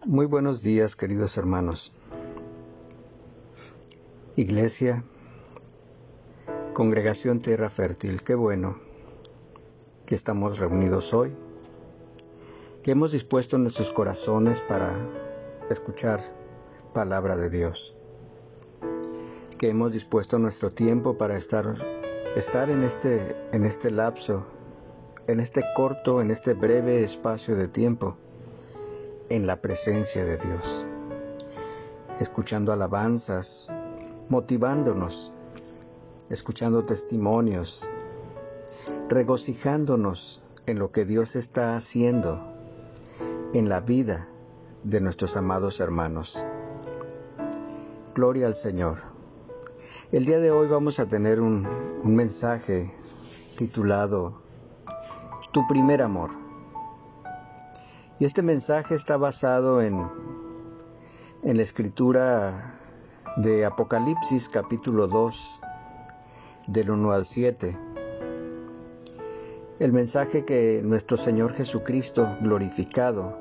Muy buenos días, queridos hermanos. Iglesia, Congregación Tierra Fértil, qué bueno que estamos reunidos hoy, que hemos dispuesto nuestros corazones para escuchar palabra de Dios, que hemos dispuesto nuestro tiempo para estar en este lapso, en este breve espacio de tiempo, en la presencia de Dios, escuchando alabanzas, motivándonos, escuchando testimonios, regocijándonos en lo que Dios está haciendo en la vida de nuestros amados hermanos. Gloria al Señor. El día de hoy vamos a tener un mensaje titulado Tu primer amor. Y este mensaje está basado en la escritura de Apocalipsis capítulo 2, del 1 al 7. El mensaje que nuestro Señor Jesucristo glorificado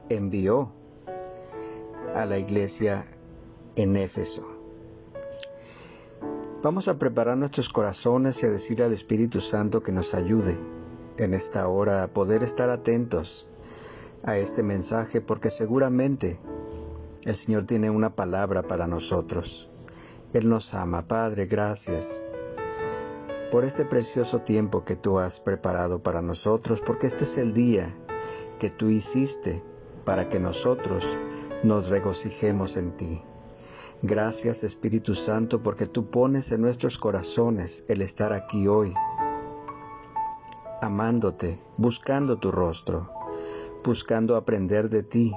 envió a la iglesia en Éfeso. Vamos a preparar nuestros corazones y a decir al Espíritu Santo que nos ayude en esta hora a poder estar atentos a este mensaje, porque seguramente el Señor tiene una palabra para nosotros. Él nos ama. Padre, gracias por este precioso tiempo que tú has preparado para nosotros, porque este es el día que tú hiciste para que nosotros nos regocijemos en ti. Gracias, Espíritu Santo, porque tú pones en nuestros corazones el estar aquí hoy, amándote, buscando tu rostro, buscando aprender de ti,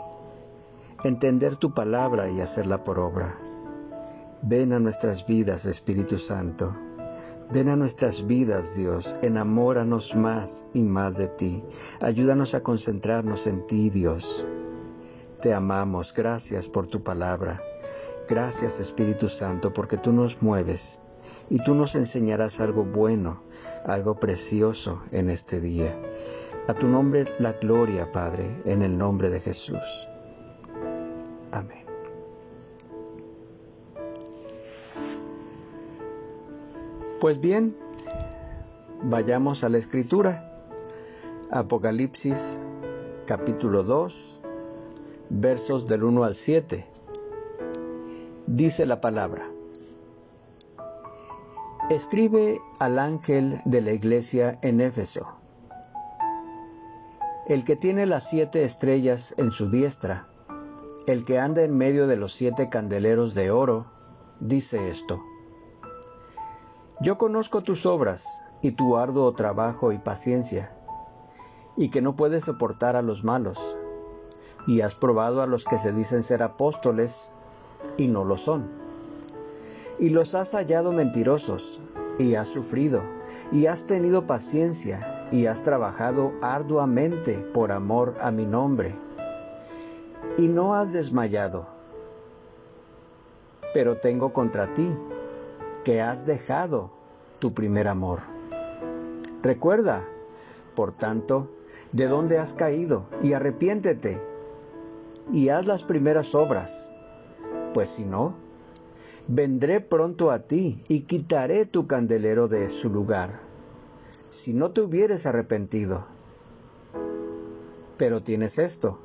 entender tu palabra y hacerla por obra. Ven a nuestras vidas, Espíritu Santo. Ven a nuestras vidas, Dios. Enamóranos más y más de ti. Ayúdanos a concentrarnos en ti, Dios. Te amamos. Gracias por tu palabra. Gracias, Espíritu Santo, porque tú nos mueves y tú nos enseñarás algo bueno, algo precioso en este día. A tu nombre la gloria, Padre, en el nombre de Jesús. Amén. Pues bien, vayamos a la Escritura. Apocalipsis capítulo 2, versos del 1 al 7. Dice la palabra: Escribe al ángel de la iglesia en Éfeso, el que tiene las 7 estrellas en su diestra, el que anda en medio de los 7 candeleros de oro, dice esto: Yo conozco tus obras y tu arduo trabajo y paciencia, y que no puedes soportar a los malos, y has probado a los que se dicen ser apóstoles y no lo son, y los has hallado mentirosos, y has sufrido, y has tenido paciencia, y has trabajado arduamente por amor a mi nombre, y no has desmayado. Pero tengo contra ti que has dejado tu primer amor. Recuerda, por tanto, de dónde has caído, y arrepiéntete, y haz las primeras obras, pues si no, vendré pronto a ti y quitaré tu candelero de su lugar, si no te hubieres arrepentido. Pero tienes esto,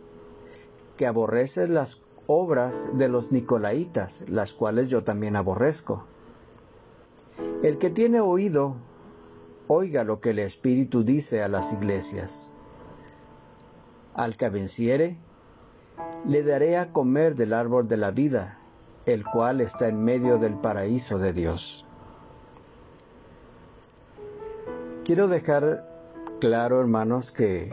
que aborreces las obras de los nicolaítas, las cuales yo también aborrezco. El que tiene oído, oiga lo que el Espíritu dice a las iglesias. Al que venciere, le daré a comer del árbol de la vida, el cual está en medio del paraíso de Dios. Quiero dejar claro, hermanos, que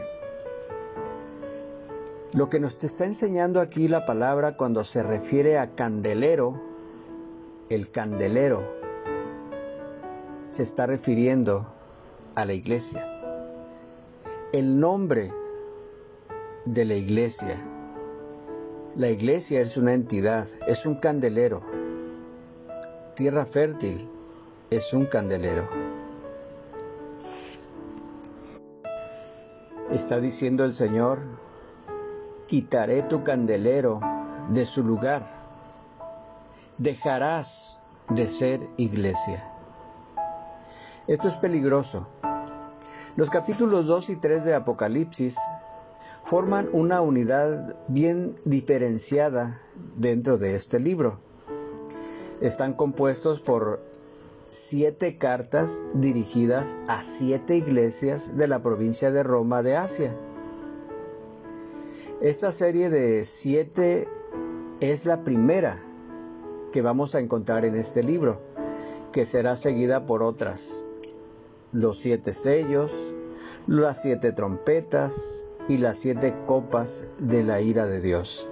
lo que nos está enseñando aquí la palabra cuando se refiere a candelero, el candelero, se está refiriendo a la iglesia. El nombre de la iglesia es una entidad, es un candelero. Tierra Fértil es un candelero. Está diciendo el Señor quitaré tu candelero de su lugar, dejarás de ser iglesia. Esto es peligroso. Los capítulos 2 y 3 de Apocalipsis forman una unidad bien diferenciada dentro de este libro. Están compuestos por 7 cartas dirigidas a 7 iglesias de la provincia de Roma de Asia. Esta serie de 7 es la primera que vamos a encontrar en este libro, que será seguida por otras: los 7 sellos, las 7 trompetas y las 7 copas de la ira de Dios.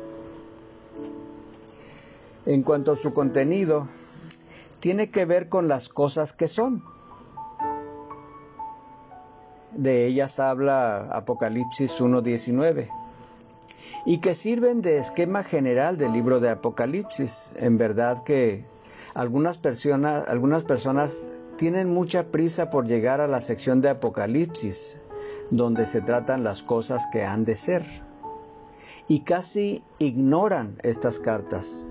En cuanto a su contenido, tiene que ver con las cosas que son. De ellas habla Apocalipsis 1:19, y que sirven de esquema general del libro de Apocalipsis. En verdad que algunas personas tienen mucha prisa por llegar a la sección de Apocalipsis, donde se tratan las cosas que han de ser, y casi ignoran estas cartas.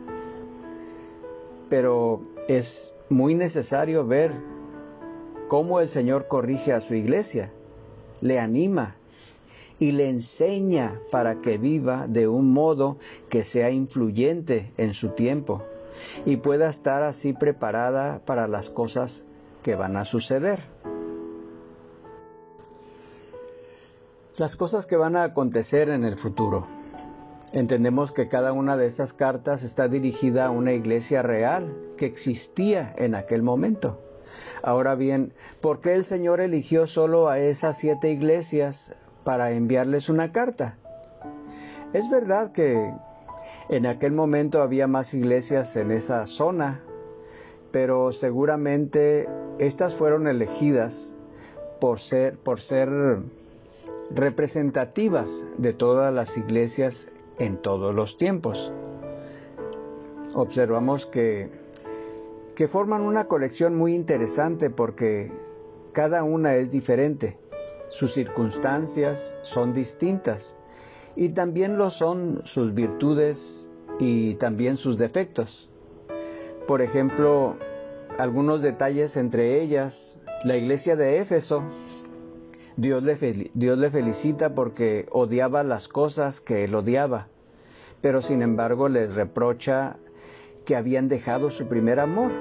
Pero es muy necesario ver cómo el Señor corrige a su iglesia, le anima y le enseña para que viva de un modo que sea influyente en su tiempo y pueda estar así preparada para las cosas que van a suceder. Las cosas que van a acontecer en el futuro. Entendemos que cada una de esas cartas está dirigida a una iglesia real que existía en aquel momento. Ahora bien, ¿por qué el Señor eligió solo a esas 7 iglesias para enviarles una carta? Es verdad que en aquel momento había más iglesias en esa zona, pero seguramente estas fueron elegidas por ser representativas de todas las iglesias en todos los tiempos. Observamos que forman una colección muy interesante porque cada una es diferente, sus circunstancias son distintas y también lo son sus virtudes y también sus defectos. Por ejemplo, algunos detalles entre ellas: la iglesia de Éfeso, Dios le felicita porque odiaba las cosas que él odiaba, pero sin embargo les reprocha que habían dejado su primer amor.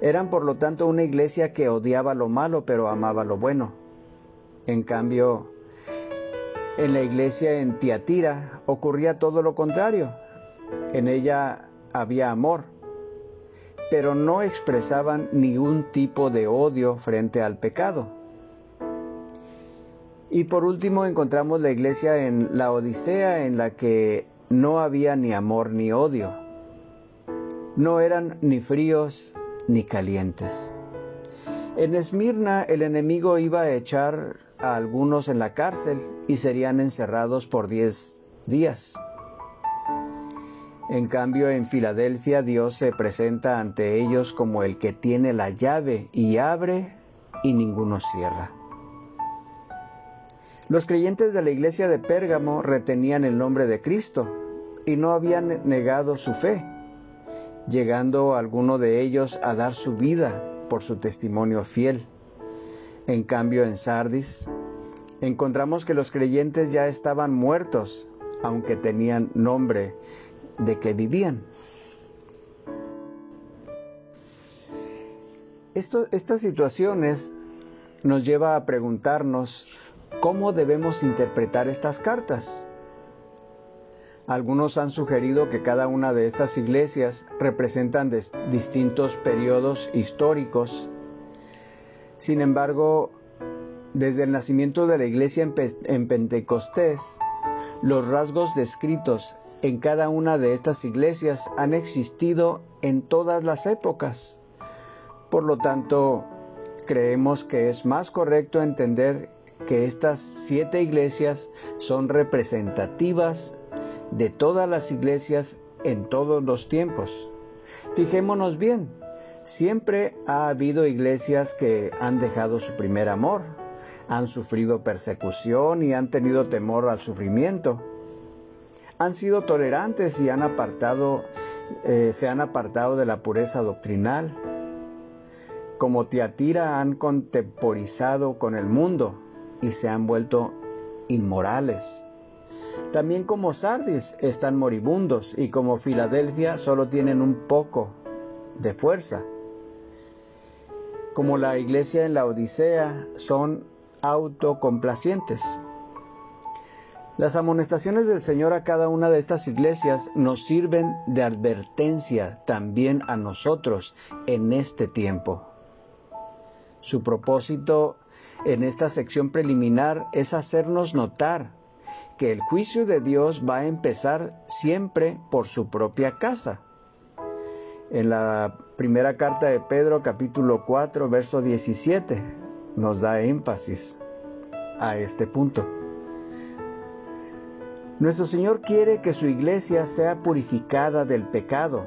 Eran por lo tanto una iglesia que odiaba lo malo pero amaba lo bueno. En cambio, en la iglesia en Tiatira ocurría todo lo contrario. En ella había amor, pero no expresaban ningún tipo de odio frente al pecado. Y por último encontramos la iglesia en Laodicea, en la que no había ni amor ni odio. No eran ni fríos ni calientes. En Esmirna el enemigo iba a echar a algunos en la cárcel y serían encerrados por 10 días. En cambio, en Filadelfia Dios se presenta ante ellos como el que tiene la llave y abre y ninguno cierra. Los creyentes de la iglesia de Pérgamo retenían el nombre de Cristo y no habían negado su fe, llegando alguno de ellos a dar su vida por su testimonio fiel. En cambio, en Sardis encontramos que los creyentes ya estaban muertos, aunque tenían nombre de que vivían. Estas situaciones nos lleva a preguntarnos cómo debemos interpretar estas cartas. Algunos han sugerido que cada una de estas iglesias representan distintos periodos históricos. Sin embargo, desde el nacimiento de la iglesia en Pentecostés, los rasgos descritos en cada una de estas iglesias han existido en todas las épocas. Por lo tanto, creemos que es más correcto entender que estas 7 iglesias son representativas de todas las iglesias en todos los tiempos. Fijémonos bien, siempre ha habido iglesias que han dejado su primer amor, han sufrido persecución y han tenido temor al sufrimiento. han sido tolerantes y se han apartado de la pureza doctrinal. Como Tiatira han contemporizado con el mundo y se han vuelto inmorales. También como Sardis están moribundos y como Filadelfia solo tienen un poco de fuerza. Como la iglesia en la Odisea son autocomplacientes. Las amonestaciones del Señor a cada una de estas iglesias nos sirven de advertencia también a nosotros en este tiempo. Su propósito en esta sección preliminar es hacernos notar que el juicio de Dios va a empezar siempre por su propia casa. En la primera carta de Pedro, capítulo 4, verso 17, nos da énfasis a este punto. Nuestro Señor quiere que su iglesia sea purificada del pecado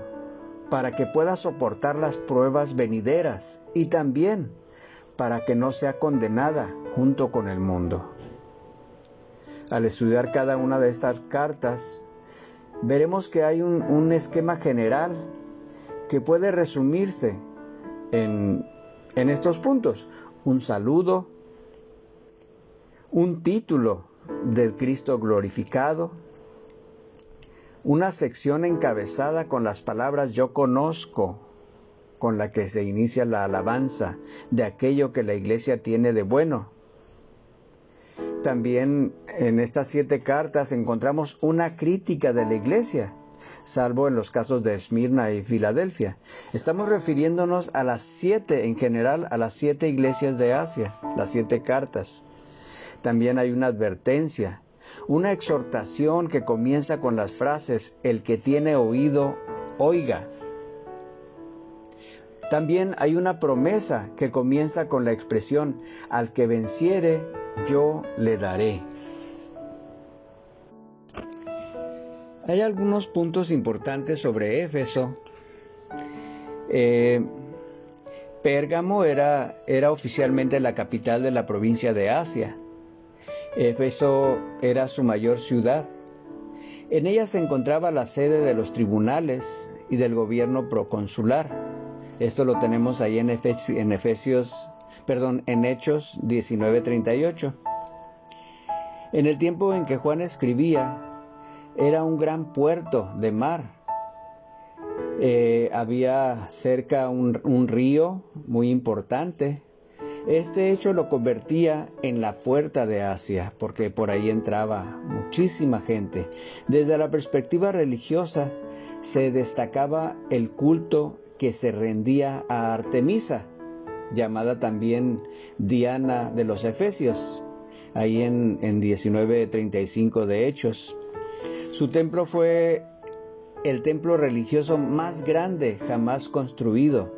para que pueda soportar las pruebas venideras y también para que no sea condenada junto con el mundo. Al estudiar cada una de estas cartas, veremos que hay un esquema general que puede resumirse en estos puntos: un saludo, un título del Cristo glorificado, una sección encabezada con las palabras "yo conozco", con la que se inicia la alabanza de aquello que la iglesia tiene de bueno. También en estas 7 cartas encontramos una crítica de la iglesia, salvo en los casos de Esmirna y Filadelfia. Estamos refiriéndonos a las 7 en general, a las 7 iglesias de Asia, las 7 cartas. También hay una advertencia, una exhortación que comienza con las frases "el que tiene oído, oiga". También hay una promesa que comienza con la expresión "al que venciere, yo le daré". Hay algunos puntos importantes sobre Éfeso. Pérgamo era oficialmente la capital de la provincia de Asia. Éfeso era su mayor ciudad. En ella se encontraba la sede de los tribunales y del gobierno proconsular. Esto lo tenemos ahí en Hechos 19:38. En el tiempo en que Juan escribía, era un gran puerto de mar. Había cerca un río muy importante. Este hecho lo convertía en la puerta de Asia, porque por ahí entraba muchísima gente. Desde la perspectiva religiosa, se destacaba el culto que se rendía a Artemisa, llamada también Diana de los Efesios, ahí en 19:35 de Hechos. Su templo fue el templo religioso más grande jamás construido,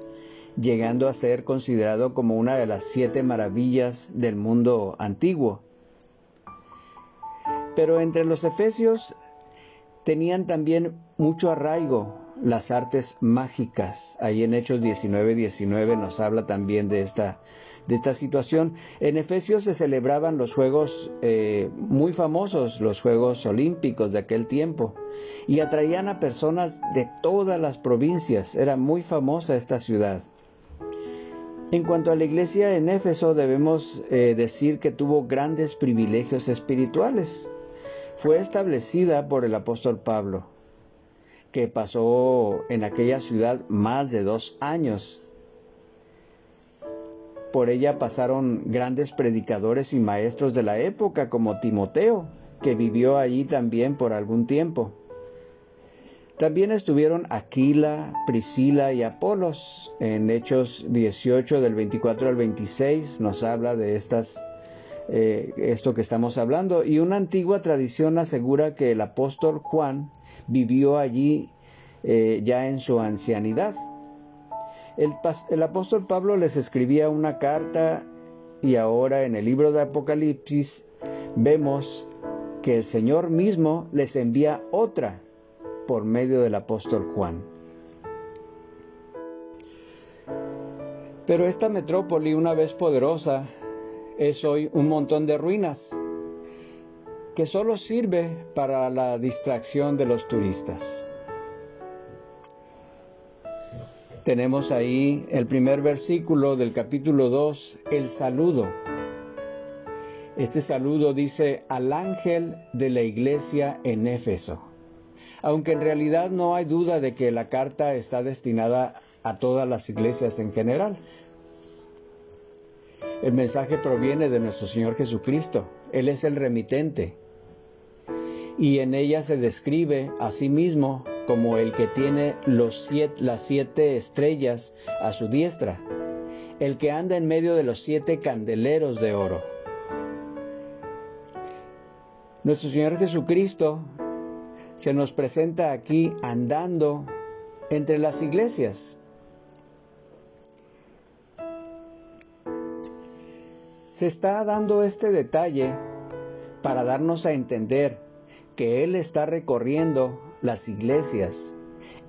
llegando a ser considerado como una de las 7 maravillas del mundo antiguo. Pero entre los efesios tenían también mucho arraigo las artes mágicas. Ahí en Hechos 19:19 nos habla también de esta situación. En Efesios se celebraban los juegos muy famosos, los Juegos Olímpicos de aquel tiempo, y atraían a personas de todas las provincias. Era muy famosa esta ciudad. En cuanto a la iglesia en Éfeso, debemos decir que tuvo grandes privilegios espirituales. Fue establecida por el apóstol Pablo, que pasó en aquella ciudad más de 2 años. Por ella pasaron grandes predicadores y maestros de la época, como Timoteo, que vivió allí también por algún tiempo. También estuvieron Aquila, Priscila y Apolos. En Hechos 18, del 24 al 26, nos habla de esto que estamos hablando. Y una antigua tradición asegura que el apóstol Juan vivió allí ya en su ancianidad. El apóstol Pablo les escribía una carta, y ahora en el libro de Apocalipsis vemos que el Señor mismo les envía otra por medio del apóstol Juan. Pero esta metrópoli, una vez poderosa, es hoy un montón de ruinas. que solo sirve para la distracción de los turistas. Tenemos ahí el primer versículo del capítulo 2, el saludo. Este saludo dice al ángel de la iglesia en Éfeso. Aunque en realidad no hay duda de que la carta está destinada a todas las iglesias en general. El mensaje proviene de nuestro Señor Jesucristo. Él es el remitente. Y en ella se describe a sí mismo como el que tiene las 7 estrellas a su diestra, el que anda en medio de los 7 candeleros de oro. Nuestro Señor Jesucristo se nos presenta aquí andando entre las iglesias. Se está dando este detalle para darnos a entender que Él está recorriendo las iglesias,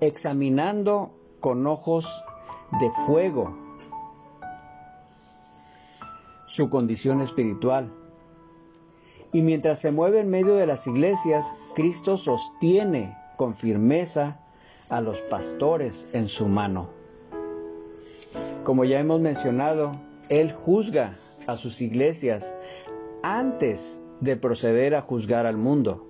examinando con ojos de fuego su condición espiritual. Y mientras se mueve en medio de las iglesias, Cristo sostiene con firmeza a los pastores en su mano. Como ya hemos mencionado, Él juzga a sus iglesias antes de proceder a juzgar al mundo.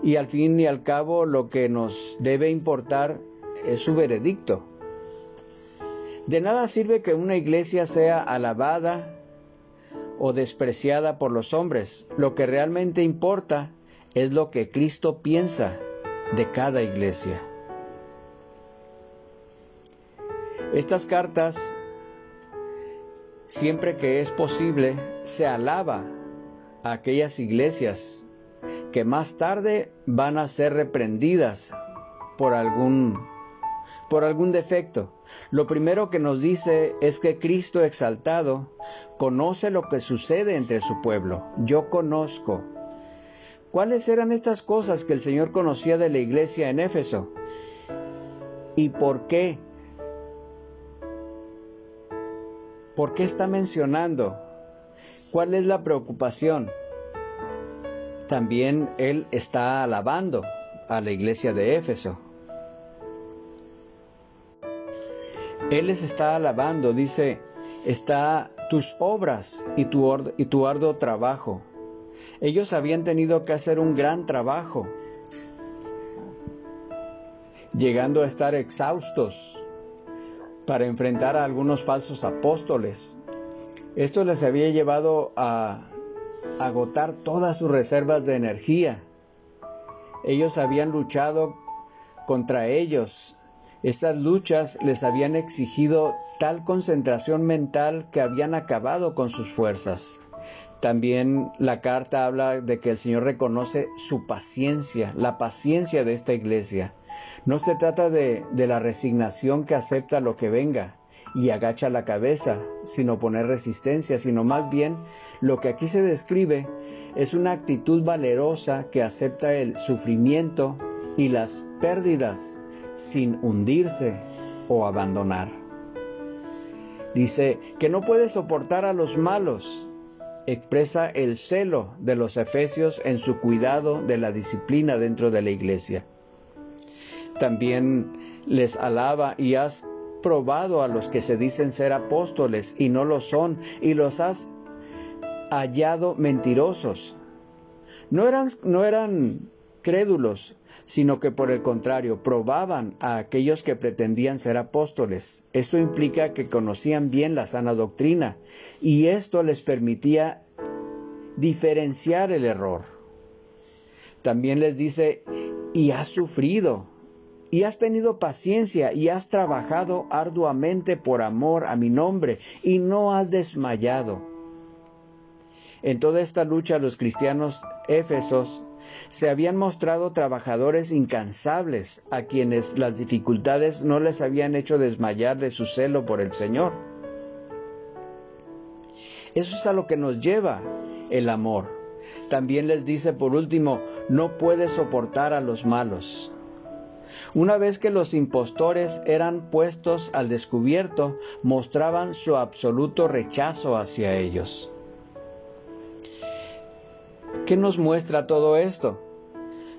Y al fin y al cabo, lo que nos debe importar es su veredicto. De nada sirve que una iglesia sea alabada o despreciada por los hombres. Lo que realmente importa es lo que Cristo piensa de cada iglesia. Estas cartas, siempre que es posible, se alaba a aquellas iglesias que más tarde van a ser reprendidas por algún defecto. Lo primero que nos dice es que Cristo exaltado conoce lo que sucede entre su pueblo. Yo conozco. ¿Cuáles eran estas cosas que el Señor conocía de la iglesia en Éfeso? ¿Y por qué? ¿Por qué está mencionando? ¿Cuál es la preocupación? También Él está alabando a la iglesia de Éfeso. Él les está alabando, dice, está tus obras y tu arduo trabajo. Ellos habían tenido que hacer un gran trabajo, llegando a estar exhaustos para enfrentar a algunos falsos apóstoles. Esto les había llevado a agotar todas sus reservas de energía. Ellos habían luchado contra ellos. Estas luchas les habían exigido tal concentración mental que habían acabado con sus fuerzas. También la carta habla de que el Señor reconoce su paciencia, la paciencia de esta iglesia. No se trata de la resignación que acepta lo que venga y agacha la cabeza sin oponer resistencia, sino más bien lo que aquí se describe es una actitud valerosa que acepta el sufrimiento y las pérdidas sin hundirse o abandonar. Dice que no puede soportar a los malos. Expresa el celo de los efesios en su cuidado de la disciplina dentro de la iglesia. También les alaba y has probado a los que se dicen ser apóstoles y no lo son, y los has hallado mentirosos. No eran crédulos, sino que por el contrario, probaban a aquellos que pretendían ser apóstoles. Esto implica que conocían bien la sana doctrina, y esto les permitía diferenciar el error. También les dice, y has sufrido, y has tenido paciencia, y has trabajado arduamente por amor a mi nombre, y no has desmayado. En toda esta lucha los cristianos éfesos se habían mostrado trabajadores incansables a quienes las dificultades no les habían hecho desmayar de su celo por el Señor. Eso es a lo que nos lleva el amor. También les dice por último, no puede soportar a los malos. Una vez que los impostores eran puestos al descubierto, mostraban su absoluto rechazo hacia ellos. ¿Qué nos muestra todo esto?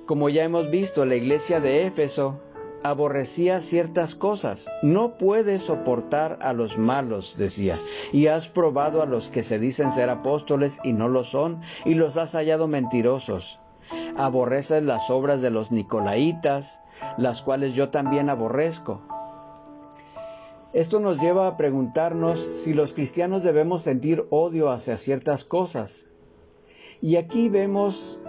Como ya hemos visto, la iglesia de Éfeso aborrecía ciertas cosas. No puedes soportar a los malos, decía, y has probado a los que se dicen ser apóstoles y no lo son, y los has hallado mentirosos. Aborreces las obras de los nicolaítas, las cuales yo también aborrezco. Esto nos lleva a preguntarnos si los cristianos debemos sentir odio hacia ciertas cosas. Y aquí vemos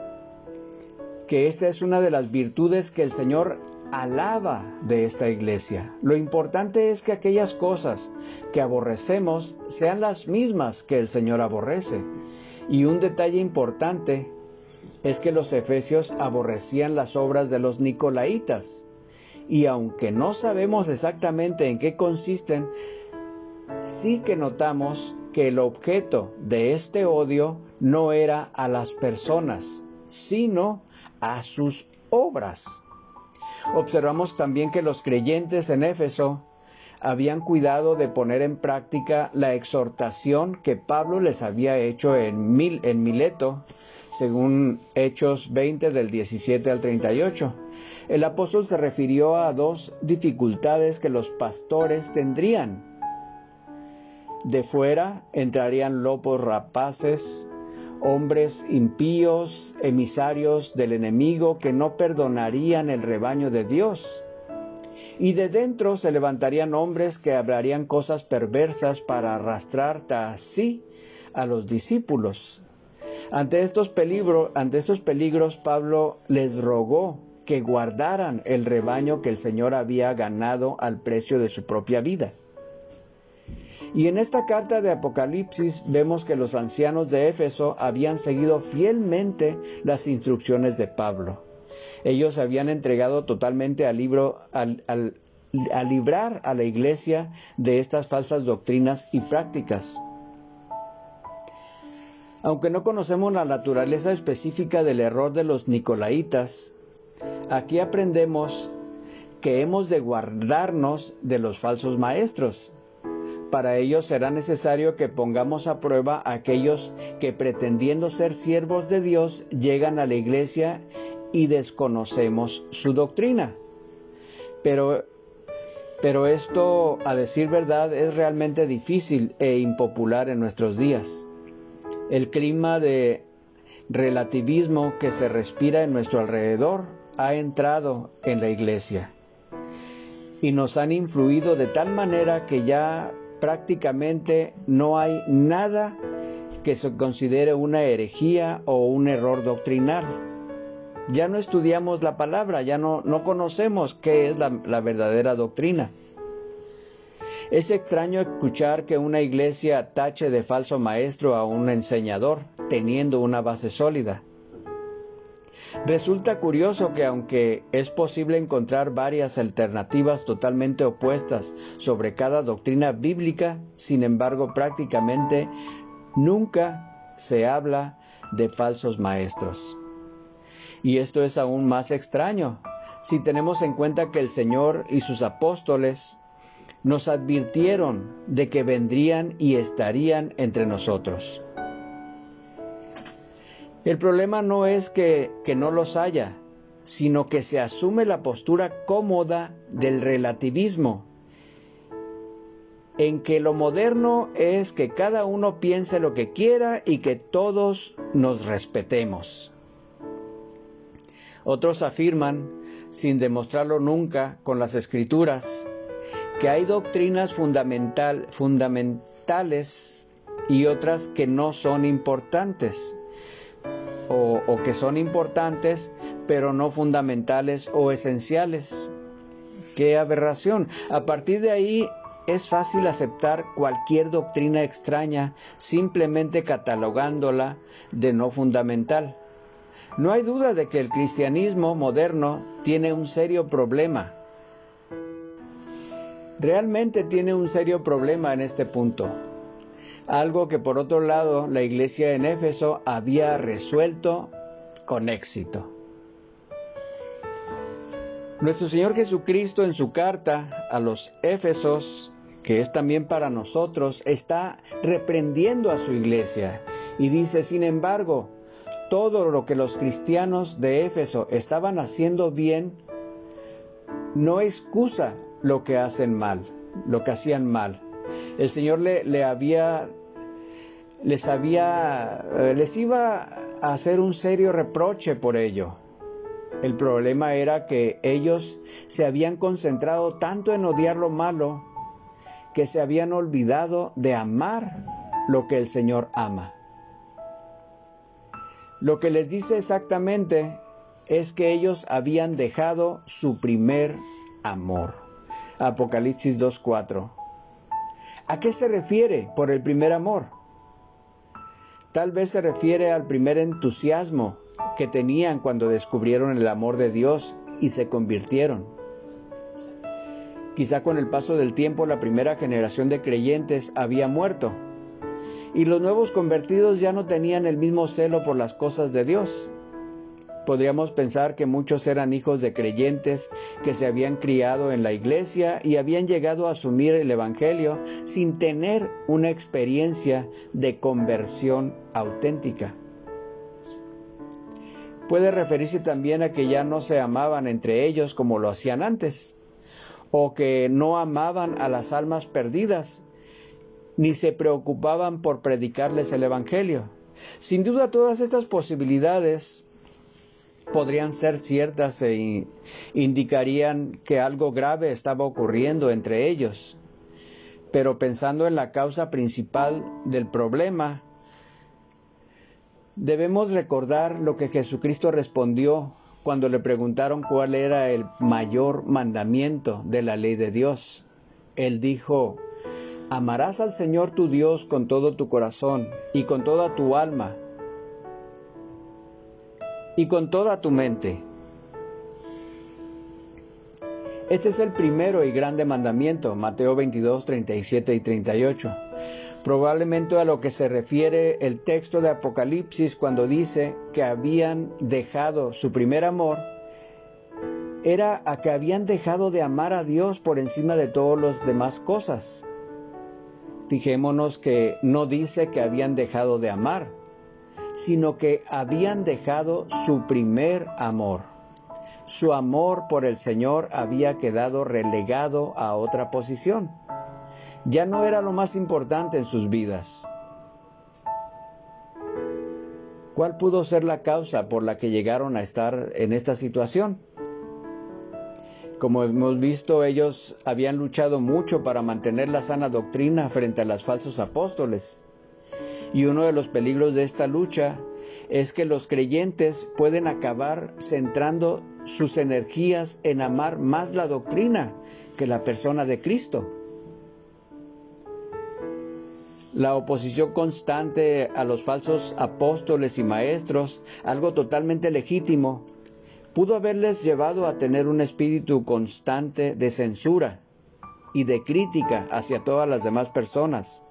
que esta es una de las virtudes que el Señor alaba de esta iglesia. Lo importante es que aquellas cosas que aborrecemos sean las mismas que el Señor aborrece. Y un detalle importante es que los efesios aborrecían las obras de los nicolaítas. Y aunque no sabemos exactamente en qué consisten, sí que notamos que el objeto de este odio no era a las personas, sino a sus obras. Observamos también que los creyentes en Éfeso habían cuidado de poner en práctica la exhortación que Pablo les había hecho en Mileto, según Hechos 20 del 17 al 38. El apóstol se refirió a dos dificultades que los pastores tendrían. De fuera entrarían lobos rapaces, hombres impíos, emisarios del enemigo que no perdonarían el rebaño de Dios. Y de dentro se levantarían hombres que hablarían cosas perversas para arrastrar tras sí a los discípulos. Ante estos peligros, Pablo les rogó que guardaran el rebaño que el Señor había ganado al precio de su propia vida. Y en esta carta de Apocalipsis vemos que los ancianos de Éfeso habían seguido fielmente las instrucciones de Pablo. Ellos habían entregado totalmente a librar a la iglesia de estas falsas doctrinas y prácticas. Aunque no conocemos la naturaleza específica del error de los nicolaítas, aquí aprendemos que hemos de guardarnos de los falsos maestros. Para ello será necesario que pongamos a prueba a aquellos que, pretendiendo ser siervos de Dios, llegan a la iglesia y desconocemos su doctrina. Pero esto, a decir verdad, es realmente difícil e impopular en nuestros días. El clima de relativismo que se respira en nuestro alrededor ha entrado en la iglesia y nos han influido de tal manera que ya prácticamente no hay nada que se considere una herejía o un error doctrinal. Ya no estudiamos la palabra, ya no conocemos qué es la verdadera doctrina. Es extraño escuchar que una iglesia tache de falso maestro a un enseñador, teniendo una base sólida. Resulta curioso que aunque es posible encontrar varias alternativas totalmente opuestas sobre cada doctrina bíblica, sin embargo prácticamente nunca se habla de falsos maestros. Y esto es aún más extraño si tenemos en cuenta que el Señor y sus apóstoles nos advirtieron de que vendrían y estarían entre nosotros. El problema no es que no los haya, sino que se asume la postura cómoda del relativismo, en que lo moderno es que cada uno piense lo que quiera y que todos nos respetemos. Otros afirman, sin demostrarlo nunca con las Escrituras, que hay doctrinas fundamentales y otras que no son importantes, o que son importantes pero no fundamentales o esenciales. ¡Qué aberración! A partir de ahí es fácil aceptar cualquier doctrina extraña simplemente catalogándola de no fundamental. No hay duda de que el cristianismo moderno tiene un serio problema. Realmente tiene un serio problema en este punto. Algo que por otro lado la iglesia en Éfeso había resuelto con éxito. Nuestro Señor Jesucristo en su carta a los Éfesos, que es también para nosotros, está reprendiendo a su iglesia y dice: sin embargo, todo lo que los cristianos de Éfeso estaban haciendo bien, no excusa lo que hacen mal, lo que hacían mal. El Señor les iba a hacer un serio reproche por ello. El problema era que ellos se habían concentrado tanto en odiar lo malo que se habían olvidado de amar lo que el Señor ama. Lo que les dice exactamente es que ellos habían dejado su primer amor. Apocalipsis 2:4. ¿A qué se refiere por el primer amor? Tal vez se refiere al primer entusiasmo que tenían cuando descubrieron el amor de Dios y se convirtieron. Quizá con el paso del tiempo la primera generación de creyentes había muerto y los nuevos convertidos ya no tenían el mismo celo por las cosas de Dios. Podríamos pensar que muchos eran hijos de creyentes que se habían criado en la iglesia y habían llegado a asumir el evangelio sin tener una experiencia de conversión auténtica. Puede referirse también a que ya no se amaban entre ellos como lo hacían antes, o que no amaban a las almas perdidas, ni se preocupaban por predicarles el evangelio. Sin duda todas estas posibilidades podrían ser ciertas e indicarían que algo grave estaba ocurriendo entre ellos. Pero pensando en la causa principal del problema, debemos recordar lo que Jesucristo respondió cuando le preguntaron cuál era el mayor mandamiento de la ley de Dios. Él dijo: amarás al Señor tu Dios con todo tu corazón y con toda tu alma y con toda tu mente. Este es el primero y grande mandamiento, Mateo 22, 37 y 38. Probablemente a lo que se refiere el texto de Apocalipsis cuando dice que habían dejado su primer amor, era a que habían dejado de amar a Dios por encima de todas las demás cosas. Fijémonos que no dice que habían dejado de amar, sino que habían dejado su primer amor. Su amor por el Señor había quedado relegado a otra posición. Ya no era lo más importante en sus vidas. ¿Cuál pudo ser la causa por la que llegaron a estar en esta situación? Como hemos visto, ellos habían luchado mucho para mantener la sana doctrina frente a los falsos apóstoles. Y uno de los peligros de esta lucha es que los creyentes pueden acabar centrando sus energías en amar más la doctrina que la persona de Cristo. La oposición constante a los falsos apóstoles y maestros, algo totalmente legítimo, pudo haberles llevado a tener un espíritu constante de censura y de crítica hacia todas las demás personas,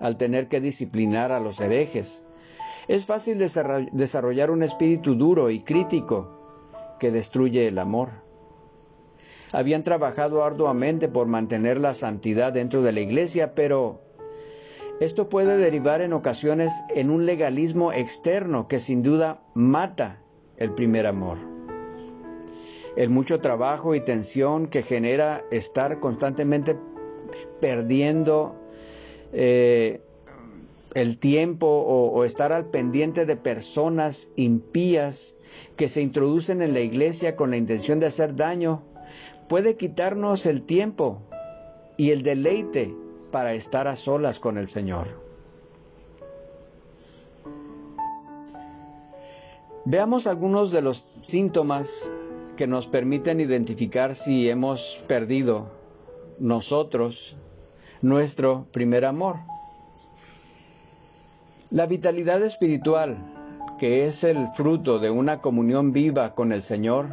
al tener que disciplinar a los herejes. Es fácil desarrollar un espíritu duro y crítico que destruye el amor. Habían trabajado arduamente por mantener la santidad dentro de la iglesia, pero esto puede derivar en ocasiones en un legalismo externo que sin duda mata el primer amor. El mucho trabajo y tensión que genera estar constantemente perdiendo el tiempo o estar al pendiente de personas impías que se introducen en la iglesia con la intención de hacer daño, puede quitarnos el tiempo y el deleite para estar a solas con el Señor. Veamos algunos de los síntomas que nos permiten identificar si hemos perdido nosotros nuestro primer amor. La vitalidad espiritual, que es el fruto de una comunión viva con el Señor,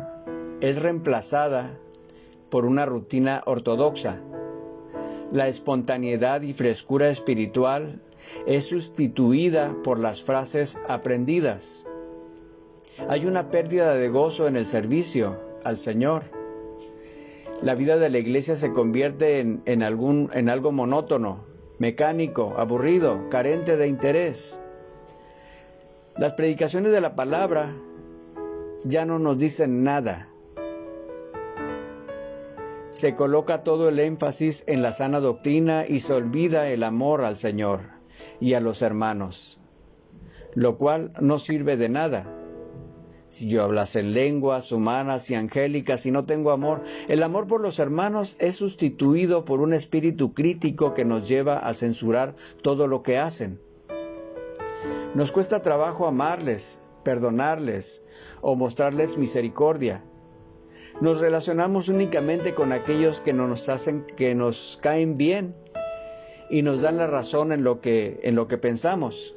es reemplazada por una rutina ortodoxa. La espontaneidad y frescura espiritual es sustituida por las frases aprendidas. Hay una pérdida de gozo en el servicio al Señor. La vida de la iglesia se convierte en algo monótono, mecánico, aburrido, carente de interés. Las predicaciones de la palabra ya no nos dicen nada. Se coloca todo el énfasis en la sana doctrina y se olvida el amor al Señor y a los hermanos, lo cual no sirve de nada. Si yo hablase en lenguas humanas y angélicas y no tengo amor, el amor por los hermanos es sustituido por un espíritu crítico que nos lleva a censurar todo lo que hacen. Nos cuesta trabajo amarles, perdonarles o mostrarles misericordia. Nos relacionamos únicamente con aquellos que nos caen bien y nos dan la razón en lo que pensamos.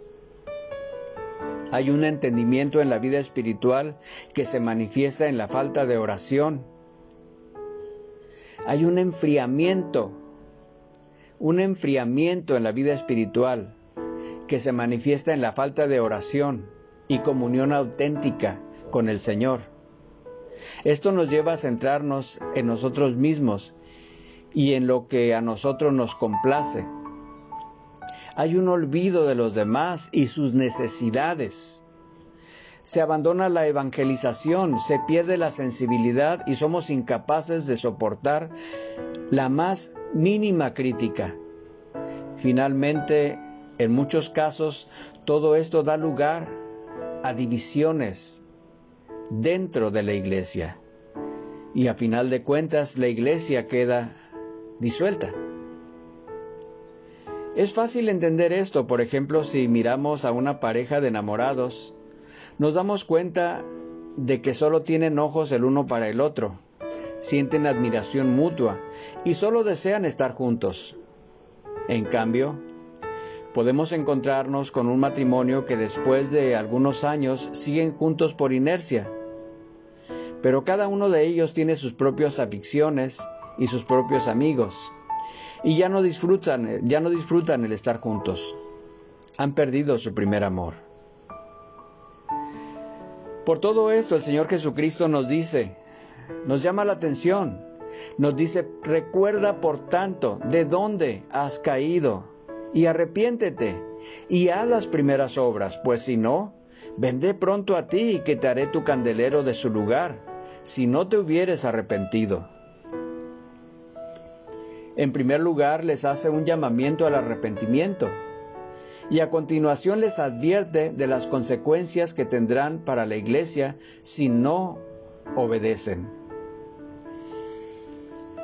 Hay un entendimiento en la vida espiritual que se manifiesta en la falta de oración. Hay un enfriamiento en la vida espiritual que se manifiesta en la falta de oración y comunión auténtica con el Señor. Esto nos lleva a centrarnos en nosotros mismos y en lo que a nosotros nos complace. Hay un olvido de los demás y sus necesidades. Se abandona la evangelización, se pierde la sensibilidad y somos incapaces de soportar la más mínima crítica. Finalmente, en muchos casos, todo esto da lugar a divisiones dentro de la iglesia. Y a final de cuentas, la iglesia queda disuelta. Es fácil entender esto, por ejemplo, si miramos a una pareja de enamorados, nos damos cuenta de que solo tienen ojos el uno para el otro, sienten admiración mutua y solo desean estar juntos. En cambio, podemos encontrarnos con un matrimonio que después de algunos años siguen juntos por inercia, pero cada uno de ellos tiene sus propias aficiones y sus propios amigos. Y ya no disfrutan el estar juntos. Han perdido su primer amor. Por todo esto, el Señor Jesucristo nos llama la atención, nos dice: recuerda por tanto de dónde has caído y arrepiéntete y haz las primeras obras, pues si no, vendré pronto a ti y quitaré tu candelero de su lugar, si no te hubieres arrepentido. En primer lugar, les hace un llamamiento al arrepentimiento y a continuación les advierte de las consecuencias que tendrán para la iglesia si no obedecen.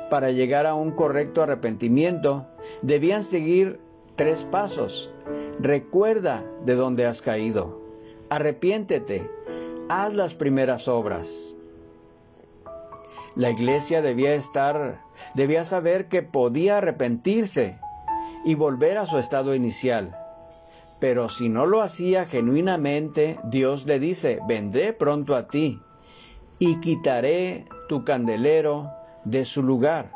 Para llegar a un correcto arrepentimiento, debían seguir 3 pasos. Recuerda de dónde has caído, arrepiéntete, haz las primeras obras. La iglesia debía saber que podía arrepentirse y volver a su estado inicial. Pero si no lo hacía genuinamente, Dios le dice: vendré pronto a ti y quitaré tu candelero de su lugar.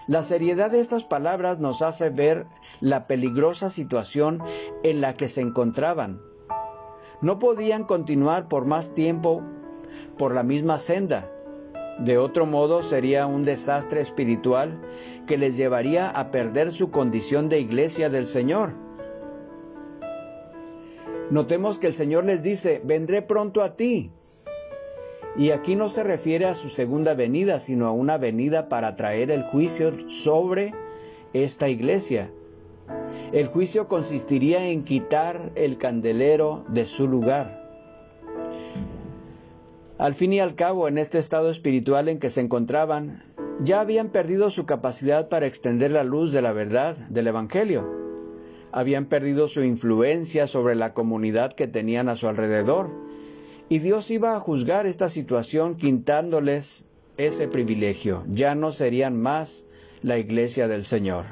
La seriedad de estas palabras nos hace ver la peligrosa situación en la que se encontraban. No podían continuar por más tiempo por la misma senda. De otro modo, sería un desastre espiritual que les llevaría a perder su condición de iglesia del Señor. Notemos que el Señor les dice: vendré pronto a ti. Y aquí no se refiere a su segunda venida, sino a una venida para traer el juicio sobre esta iglesia. El juicio consistiría en quitar el candelero de su lugar. Al fin y al cabo, en este estado espiritual en que se encontraban, ya habían perdido su capacidad para extender la luz de la verdad del Evangelio. Habían perdido su influencia sobre la comunidad que tenían a su alrededor, y Dios iba a juzgar esta situación quitándoles ese privilegio. Ya no serían más la iglesia del Señor.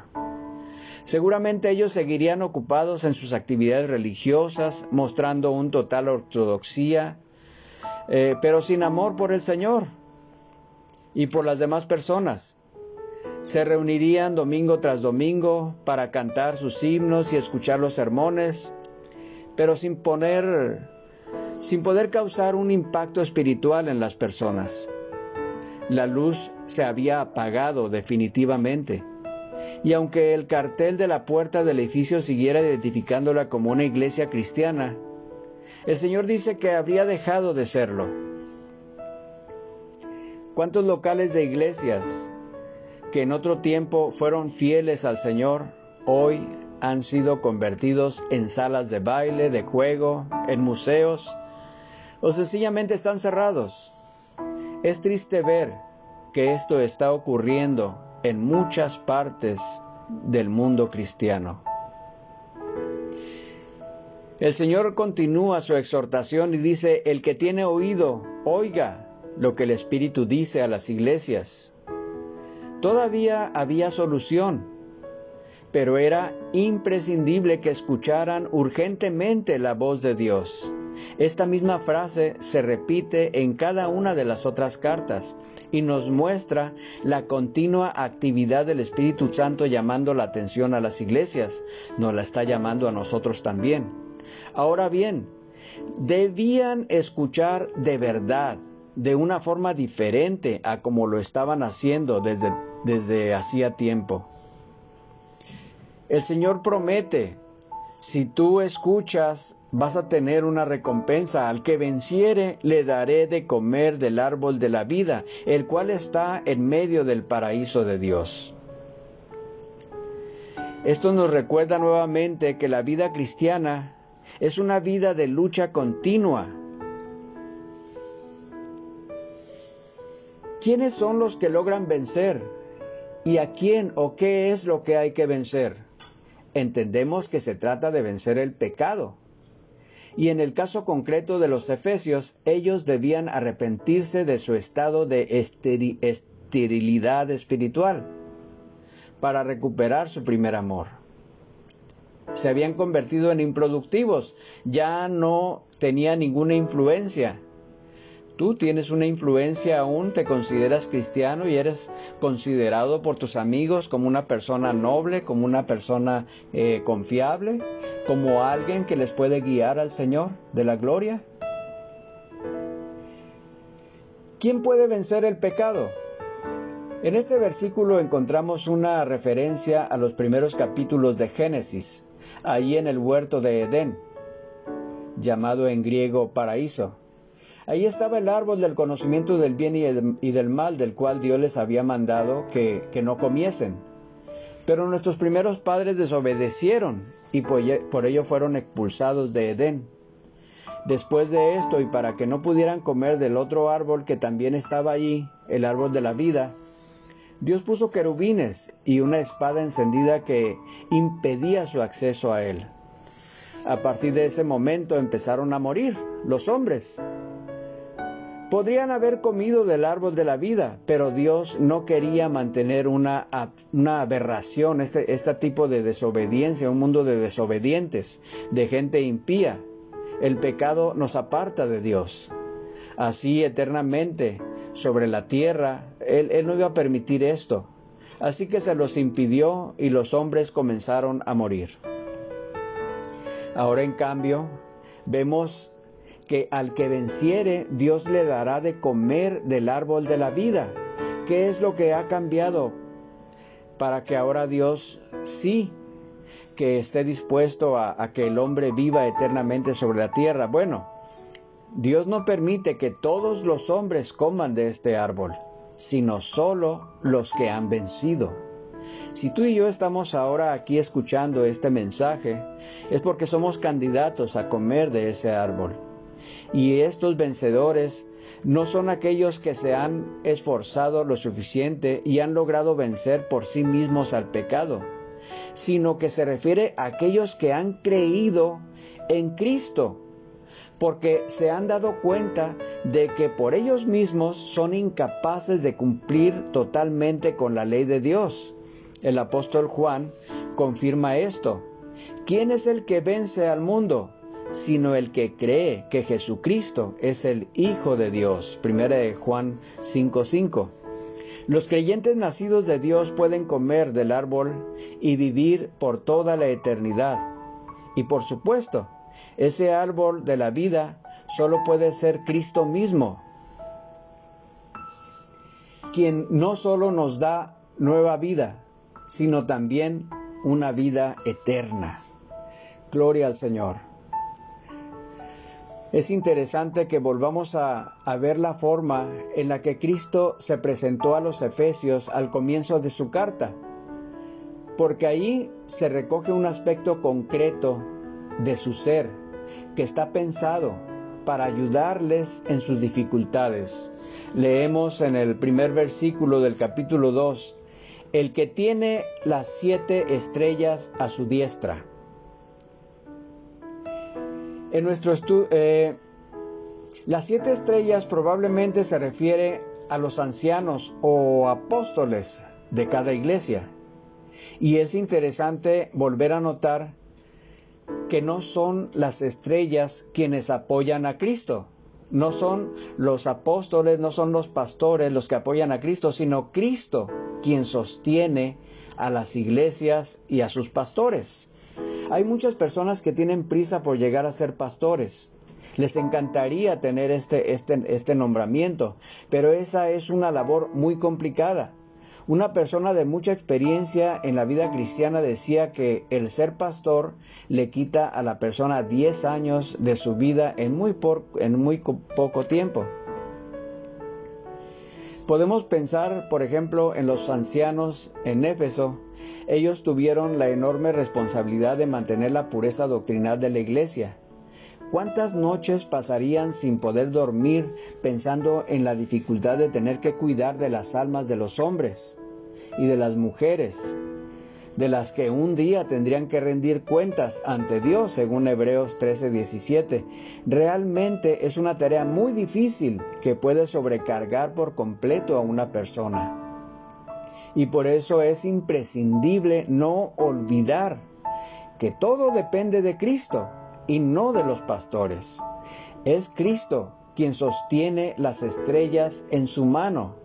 Seguramente ellos seguirían ocupados en sus actividades religiosas, mostrando un total ortodoxia, pero sin amor por el Señor y por las demás personas. Se reunirían domingo tras domingo para cantar sus himnos y escuchar los sermones, pero sin poder causar un impacto espiritual en las personas. La luz se había apagado definitivamente, y aunque el cartel de la puerta del edificio siguiera identificándola como una iglesia cristiana, El Señor dice que habría dejado de serlo. ¿Cuántos locales de iglesias que en otro tiempo fueron fieles al Señor, hoy han sido convertidos en salas de baile, de juego, en museos, o sencillamente están cerrados? Es triste ver que esto está ocurriendo en muchas partes del mundo cristiano. El Señor continúa su exhortación y dice: el que tiene oído, oiga lo que el Espíritu dice a las iglesias. Todavía había solución, pero era imprescindible que escucharan urgentemente la voz de Dios. Esta misma frase se repite en cada una de las otras cartas y nos muestra la continua actividad del Espíritu Santo llamando la atención a las iglesias. Nos la está llamando a nosotros también. Ahora bien, debían escuchar de verdad, de una forma diferente a como lo estaban haciendo desde hacía tiempo. El Señor promete: si tú escuchas, vas a tener una recompensa. Al que venciere, le daré de comer del árbol de la vida, el cual está en medio del paraíso de Dios. Esto nos recuerda nuevamente que la vida cristiana es una vida de lucha continua. ¿Quiénes son los que logran vencer? ¿Y a quién o qué es lo que hay que vencer? Entendemos que se trata de vencer el pecado. Y en el caso concreto de los efesios, ellos debían arrepentirse de su estado de esterilidad espiritual para recuperar su primer amor. Se habían convertido en improductivos, ya no tenía ninguna influencia. Tú tienes una influencia aún, te consideras cristiano y eres considerado por tus amigos como una persona noble, como una persona confiable, como alguien que les puede guiar al Señor de la gloria. ¿Quién puede vencer el pecado? En este versículo encontramos una referencia a los primeros capítulos de Génesis, ahí en el huerto de Edén, llamado en griego paraíso. Ahí estaba el árbol del conocimiento del bien y del mal, del cual Dios les había mandado que no comiesen. Pero nuestros primeros padres desobedecieron y por ello fueron expulsados de Edén. Después de esto, y para que no pudieran comer del otro árbol que también estaba allí, el árbol de la vida, Dios puso querubines y una espada encendida que impedía su acceso a él. A partir de ese momento empezaron a morir los hombres. Podrían haber comido del árbol de la vida, pero Dios no quería mantener una aberración, este tipo de desobediencia, un mundo de desobedientes, de gente impía. El pecado nos aparta de Dios. Así eternamente sobre la tierra, Él no iba a permitir esto. Así que se los impidió y los hombres comenzaron a morir. Ahora en cambio, vemos que al que venciere, Dios le dará de comer del árbol de la vida. ¿Qué es lo que ha cambiado para que ahora Dios sí que esté dispuesto a que el hombre viva eternamente sobre la tierra? Bueno, Dios no permite que todos los hombres coman de este árbol, sino solo los que han vencido. Si tú y yo estamos ahora aquí escuchando este mensaje, es porque somos candidatos a comer de ese árbol. Y estos vencedores no son aquellos que se han esforzado lo suficiente y han logrado vencer por sí mismos al pecado, sino que se refiere a aquellos que han creído en Cristo, porque se han dado cuenta de que por ellos mismos son incapaces de cumplir totalmente con la ley de Dios. El apóstol Juan confirma esto. ¿Quién es el que vence al mundo? Sino el que cree que Jesucristo es el Hijo de Dios. 1 Juan 5:5. Los creyentes nacidos de Dios pueden comer del árbol y vivir por toda la eternidad. Y por supuesto, ese árbol de la vida solo puede ser Cristo mismo, quien no solo nos da nueva vida, sino también una vida eterna. Gloria al Señor. Es interesante que volvamos a ver la forma en la que Cristo se presentó a los efesios al comienzo de su carta, porque ahí se recoge un aspecto concreto de su ser, que está pensado para ayudarles en sus dificultades. Leemos en el primer versículo del capítulo 2, el que tiene las 7 estrellas a su diestra. En nuestro las 7 estrellas probablemente se refiere a los ancianos o apóstoles de cada iglesia. Y es interesante volver a notar que no son las estrellas quienes apoyan a Cristo. No son los apóstoles, no son los pastores los que apoyan a Cristo, sino Cristo quien sostiene a las iglesias y a sus pastores. Hay muchas personas que tienen prisa por llegar a ser pastores. Les encantaría tener este nombramiento, pero esa es una labor muy complicada. Una persona de mucha experiencia en la vida cristiana decía que el ser pastor le quita a la persona 10 años de su vida en muy poco tiempo. Podemos pensar, por ejemplo, en los ancianos en Éfeso. Ellos tuvieron la enorme responsabilidad de mantener la pureza doctrinal de la iglesia. ¿Cuántas noches pasarían sin poder dormir pensando en la dificultad de tener que cuidar de las almas de los hombres y de las mujeres, de las que un día tendrían que rendir cuentas ante Dios, según Hebreos 13:17? Realmente es una tarea muy difícil que puede sobrecargar por completo a una persona. Y por eso es imprescindible no olvidar que todo depende de Cristo y no de los pastores. Es Cristo quien sostiene las estrellas en su mano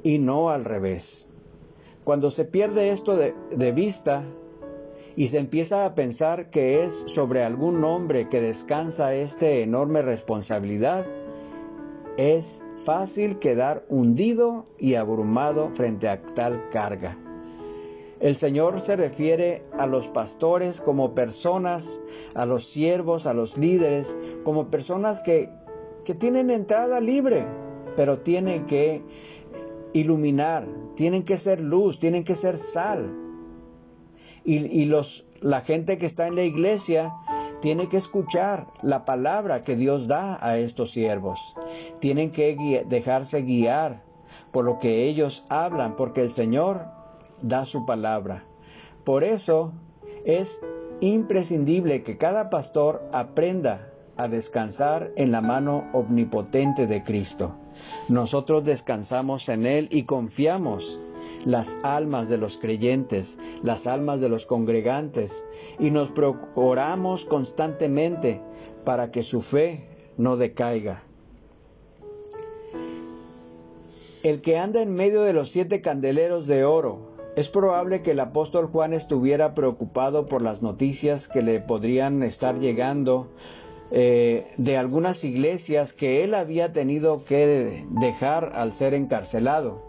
y no al revés. Cuando se pierde esto de vista y se empieza a pensar que es sobre algún hombre que descansa esta enorme responsabilidad, es fácil quedar hundido y abrumado frente a tal carga. El Señor se refiere a los pastores como personas, a los siervos, a los líderes, como personas que tienen entrada libre, pero tienen que iluminar, tienen que ser luz, tienen que ser sal. Y la gente que está en la iglesia tiene que escuchar la palabra que Dios da a estos siervos. Tienen que dejarse guiar por lo que ellos hablan, porque el Señor da su palabra. Por eso es imprescindible que cada pastor aprenda a descansar en la mano omnipotente de Cristo. Nosotros descansamos en Él y confiamos las almas de los creyentes, las almas de los congregantes, y nos procuramos constantemente para que su fe no decaiga. El que anda en medio de los 7 candeleros de oro. Es probable que el apóstol Juan estuviera preocupado por las noticias que le podrían estar llegando de algunas iglesias que él había tenido que dejar al ser encarcelado.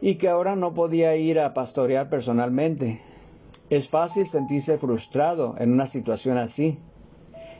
Y que ahora no podía ir a pastorear personalmente. Es fácil sentirse frustrado en una situación así.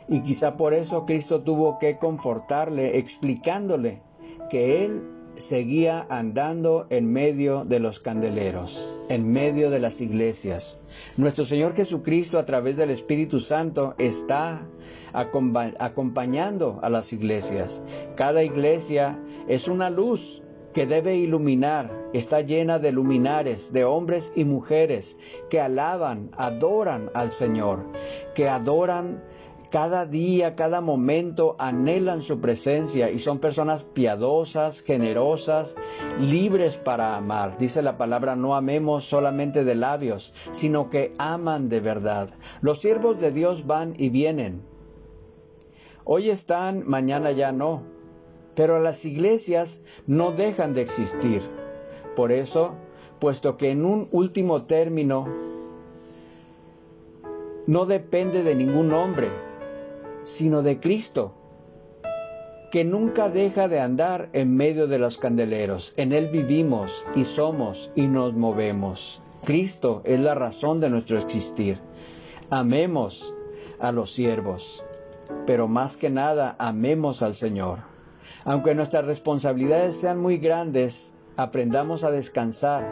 Y quizá por eso Cristo tuvo que confortarle, explicándole que Él seguía andando en medio de los candeleros, en medio de las iglesias. Nuestro Señor Jesucristo, a través del Espíritu Santo, está acompañando a las iglesias. Cada iglesia es una luz que debe iluminar, está llena de luminares, de hombres y mujeres que alaban, adoran al Señor, que adoran cada día, cada momento, anhelan su presencia y son personas piadosas, generosas, libres para amar. Dice la palabra, no amemos solamente de labios, sino que aman de verdad. Los siervos de Dios van y vienen. Hoy están, mañana ya no. Pero las iglesias no dejan de existir. Por eso, puesto que en un último término no depende de ningún hombre, sino de Cristo, que nunca deja de andar en medio de los candeleros. En Él vivimos y somos y nos movemos. Cristo es la razón de nuestro existir. Amemos a los siervos, pero más que nada amemos al Señor. Aunque nuestras responsabilidades sean muy grandes, aprendamos a descansar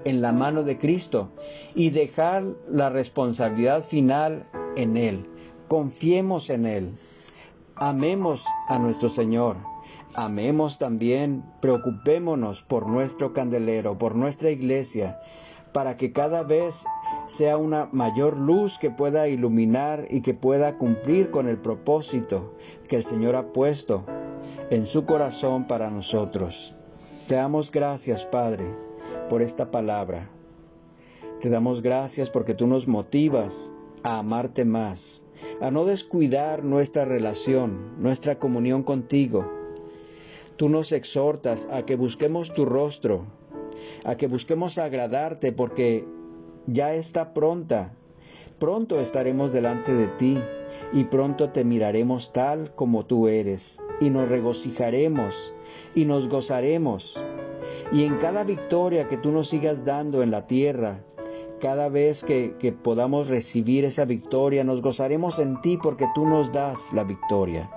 en la mano de Cristo y dejar la responsabilidad final en Él. Confiemos en Él. Amemos a nuestro Señor. Amemos también, preocupémonos por nuestro candelero, por nuestra iglesia, para que cada vez sea una mayor luz que pueda iluminar y que pueda cumplir con el propósito que el Señor ha puesto en su corazón para nosotros. Te damos gracias, Padre, por esta palabra. Te damos gracias porque tú nos motivas a amarte más, a no descuidar nuestra relación, nuestra comunión contigo. Tú nos exhortas a que busquemos tu rostro, a que busquemos agradarte porque ya está pronta. Pronto estaremos delante de ti y pronto te miraremos tal como tú eres y nos regocijaremos y nos gozaremos. Y en cada victoria que tú nos sigas dando en la tierra, cada vez que podamos recibir esa victoria, nos gozaremos en ti porque tú nos das la victoria.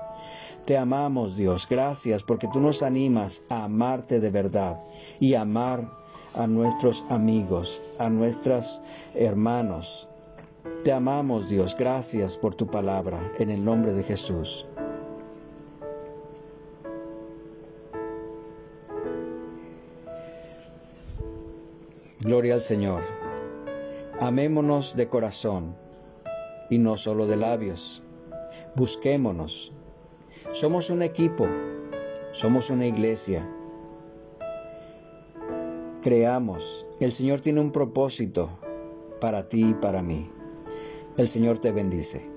Te amamos, Dios. Gracias porque tú nos animas a amarte de verdad y amar a nuestros amigos, a nuestros hermanos. Te amamos, Dios. Gracias por tu palabra. En el nombre de Jesús. Gloria al Señor. Amémonos de corazón y no solo de labios. Busquémonos. Somos un equipo. Somos una iglesia. Creamos. El Señor tiene un propósito para ti y para mí. El Señor te bendice.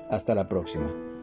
Hasta la próxima.